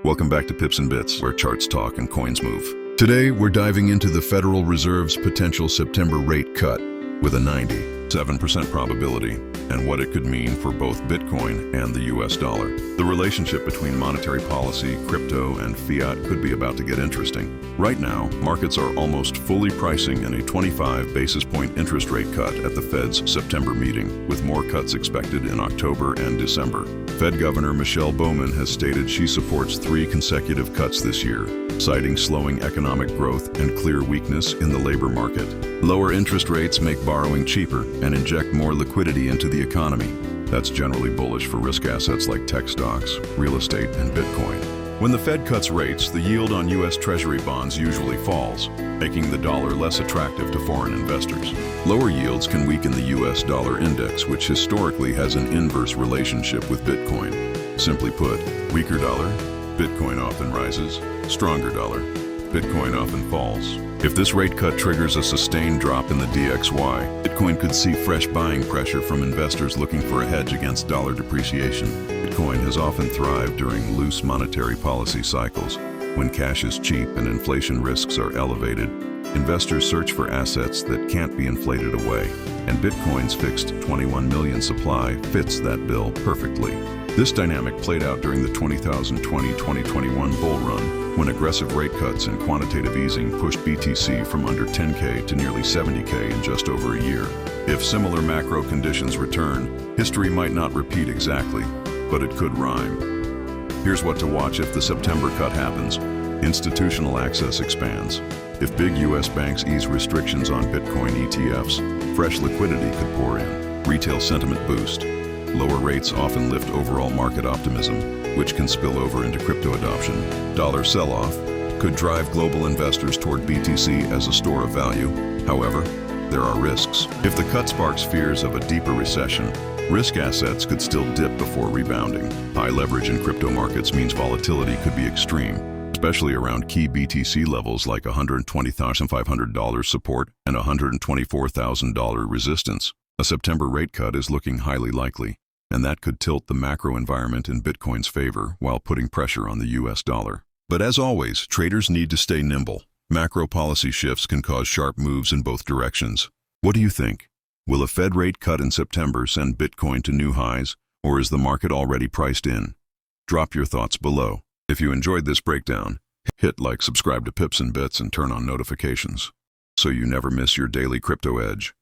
Welcome back to Pipz and Bitz, where charts talk and coins move. Today, we're diving into the Federal Reserve's potential September rate cut with a 97% probability and what it could mean for both Bitcoin and the US dollar. The relationship between monetary policy, crypto, and fiat could be about to get interesting. Right now, markets are almost fully pricing in a 25 basis point interest rate cut at the Fed's September meeting, with more cuts expected in October and December. Fed Governor Michelle Bowman has stated she supports 3 consecutive cuts this year, citing slowing economic growth and clear weakness in the labor market. Lower interest rates make borrowing cheaper and inject more liquidity into the economy. That's generally bullish for risk assets like tech stocks, real estate, and Bitcoin. When the Fed cuts rates, the yield on U.S. Treasury bonds usually falls, making the dollar less attractive to foreign investors. Lower yields can weaken the U.S. dollar index, which historically has an inverse relationship with Bitcoin. Simply put, weaker dollar, Bitcoin often rises. Stronger dollar, Bitcoin often falls. If this rate cut triggers a sustained drop in the DXY, Bitcoin could see fresh buying pressure from investors looking for a hedge against dollar depreciation. Bitcoin has often thrived during loose monetary policy cycles. When cash is cheap and inflation risks are elevated, investors search for assets that can't be inflated away, and Bitcoin's fixed 21 million supply fits that bill perfectly. This dynamic played out during the 2020-2021 bull run, when aggressive rate cuts and quantitative easing pushed BTC from under 10K to nearly 70K in just over a year. If similar macro conditions return, history might not repeat exactly, but it could rhyme. Here's what to watch if the September cut happens. Institutional access expands. If big U.S. banks ease restrictions on Bitcoin ETFs, fresh liquidity could pour in. Retail sentiment boost. Lower rates often lift overall market optimism, which can spill over into crypto adoption. Dollar sell-off could drive global investors toward BTC as a store of value. However, there are risks. If the cut sparks fears of a deeper recession, risk assets could still dip before rebounding. High leverage in crypto markets means volatility could be extreme, especially around key BTC levels like $120,500 support and $124,000 resistance. A September rate cut is looking highly likely, and that could tilt the macro environment in Bitcoin's favor while putting pressure on the US dollar. But as always, traders need to stay nimble. Macro policy shifts can cause sharp moves in both directions. What do you think? Will a Fed rate cut in September send Bitcoin to new highs, or is the market already priced in? Drop your thoughts below. If you enjoyed this breakdown, hit like, subscribe to Pipz and Bitz, and turn on notifications so you never miss your daily crypto edge.